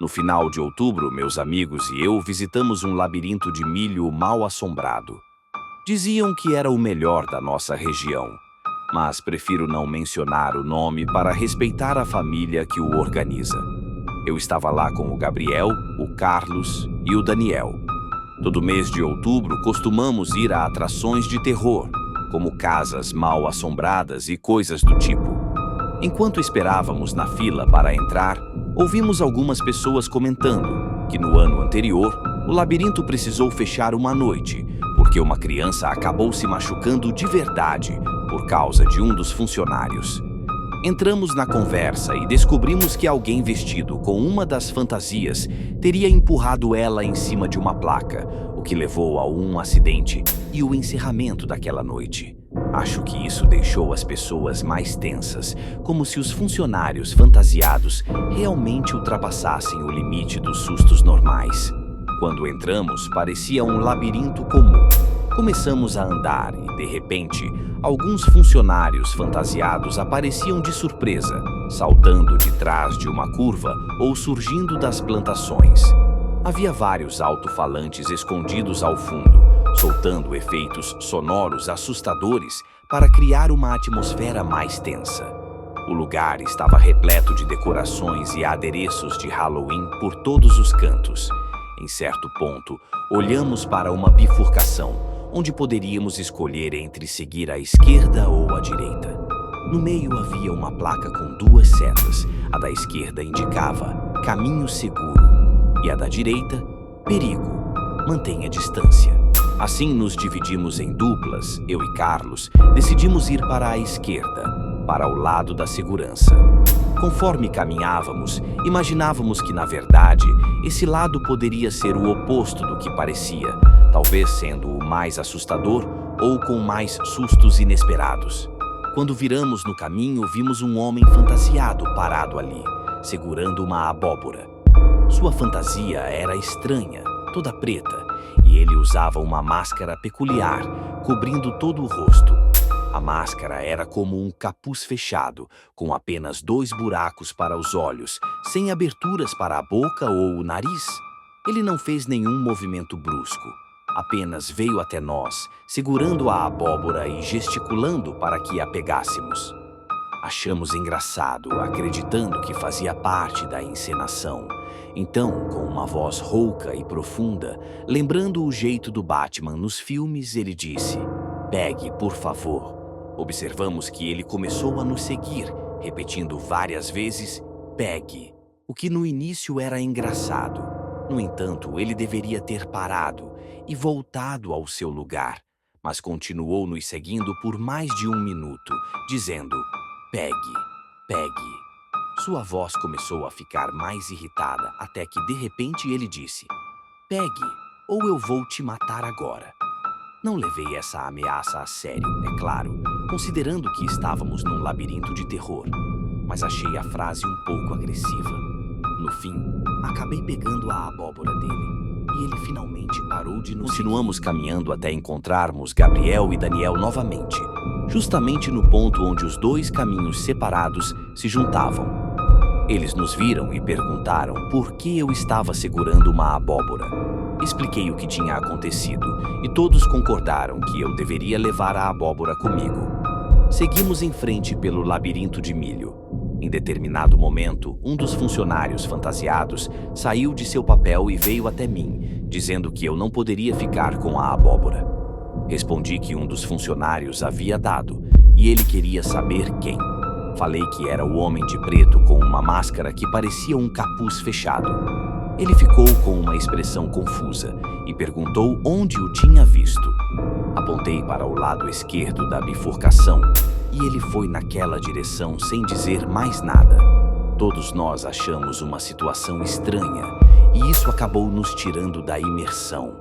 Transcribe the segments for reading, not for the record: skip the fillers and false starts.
No final de outubro, meus amigos e eu visitamos um labirinto de milho mal assombrado. Diziam que era o melhor da nossa região, mas prefiro não mencionar o nome para respeitar a família que o organiza. Eu estava lá com o Gabriel, o Carlos e o Daniel. Todo mês de outubro costumamos ir a atrações de terror, como casas mal assombradas e coisas do tipo. Enquanto esperávamos na fila para entrar, ouvimos algumas pessoas comentando que no ano anterior o labirinto precisou fechar uma noite porque uma criança acabou se machucando de verdade por causa de um dos funcionários. Entramos na conversa e descobrimos que alguém vestido com uma das fantasias teria empurrado ela em cima de uma placa, o que levou a um acidente e o encerramento daquela noite. Acho que isso deixou as pessoas mais tensas, como se os funcionários fantasiados realmente ultrapassassem o limite dos sustos normais. Quando entramos, parecia um labirinto comum. Começamos a andar e, de repente, alguns funcionários fantasiados apareciam de surpresa, saltando de trás de uma curva ou surgindo das plantações. Havia vários alto-falantes escondidos ao fundo, soltando efeitos sonoros assustadores para criar uma atmosfera mais tensa. O lugar estava repleto de decorações e adereços de Halloween por todos os cantos. Em certo ponto, olhamos para uma bifurcação, onde poderíamos escolher entre seguir à esquerda ou à direita. No meio havia uma placa com duas setas. A da esquerda indicava caminho seguro e a da direita, perigo, mantenha distância. Assim nos dividimos em duplas, eu e Carlos decidimos ir para a esquerda, para o lado da segurança. Conforme caminhávamos, imaginávamos que, na verdade, esse lado poderia ser o oposto do que parecia, talvez sendo o mais assustador ou com mais sustos inesperados. Quando viramos no caminho, vimos um homem fantasiado parado ali, segurando uma abóbora. Sua fantasia era estranha, toda preta, e ele usava uma máscara peculiar, cobrindo todo o rosto. A máscara era como um capuz fechado, com apenas 2 buracos para os olhos, sem aberturas para a boca ou o nariz. Ele não fez nenhum movimento brusco, apenas veio até nós, segurando a abóbora e gesticulando para que a pegássemos. Achamos engraçado, acreditando que fazia parte da encenação. Então, com uma voz rouca e profunda, lembrando o jeito do Batman nos filmes, ele disse: "Pegue, por favor." Observamos que ele começou a nos seguir, repetindo várias vezes, "Pegue", o que no início era engraçado. No entanto, ele deveria ter parado e voltado ao seu lugar, mas continuou nos seguindo por mais de 1 minuto, dizendo, "Pegue, pegue." Sua voz começou a ficar mais irritada, até que de repente ele disse, "Pegue, ou eu vou te matar agora." Não levei essa ameaça a sério, é claro, considerando que estávamos num labirinto de terror, mas achei a frase um pouco agressiva. No fim, acabei pegando a abóbora dele, e ele finalmente parou de nos... Continuamos caminhando até encontrarmos Gabriel e Daniel novamente, justamente no ponto onde os 2 caminhos separados se juntavam. Eles nos viram e perguntaram por que eu estava segurando uma abóbora. Expliquei o que tinha acontecido e todos concordaram que eu deveria levar a abóbora comigo. Seguimos em frente pelo labirinto de milho. Em determinado momento, um dos funcionários fantasiados saiu de seu papel e veio até mim, dizendo que eu não poderia ficar com a abóbora. Respondi que um dos funcionários havia dado e ele queria saber quem. Falei que era o homem de preto com uma máscara que parecia um capuz fechado. Ele ficou com uma expressão confusa e perguntou onde o tinha visto. Apontei para o lado esquerdo da bifurcação e ele foi naquela direção sem dizer mais nada. Todos nós achamos uma situação estranha e isso acabou nos tirando da imersão.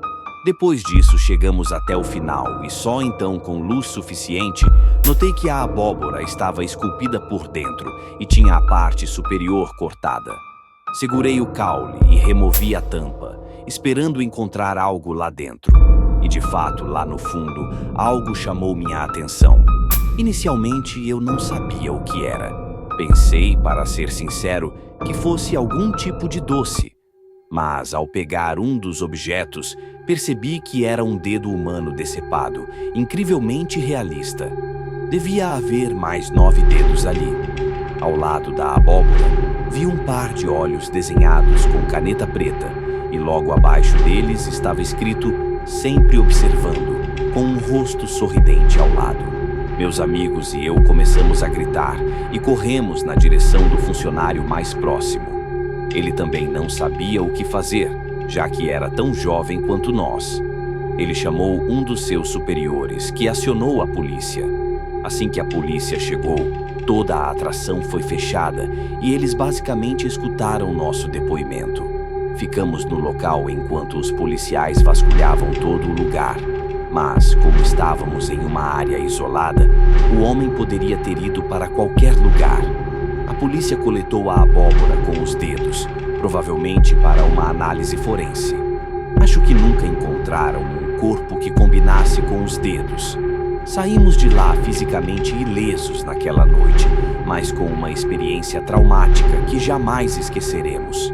Depois disso, chegamos até o final e só então, com luz suficiente, notei que a abóbora estava esculpida por dentro e tinha a parte superior cortada. Segurei o caule e removi a tampa, esperando encontrar algo lá dentro. E de fato, lá no fundo, algo chamou minha atenção. Inicialmente, eu não sabia o que era. Pensei, para ser sincero, que fosse algum tipo de doce. Mas, ao pegar um dos objetos, percebi que era um dedo humano decepado, incrivelmente realista. Devia haver mais 9 dedos ali. Ao lado da abóbora, vi um par de olhos desenhados com caneta preta, e logo abaixo deles estava escrito "Sempre observando", com um rosto sorridente ao lado. Meus amigos e eu começamos a gritar e corremos na direção do funcionário mais próximo. Ele também não sabia o que fazer, já que era tão jovem quanto nós. Ele chamou um dos seus superiores, que acionou a polícia. Assim que a polícia chegou, toda a atração foi fechada e eles basicamente escutaram nosso depoimento. Ficamos no local enquanto os policiais vasculhavam todo o lugar. Mas, como estávamos em uma área isolada, o homem poderia ter ido para qualquer lugar. A polícia coletou a abóbora com os dedos, provavelmente para uma análise forense. Acho que nunca encontraram um corpo que combinasse com os dedos. Saímos de lá fisicamente ilesos naquela noite, mas com uma experiência traumática que jamais esqueceremos.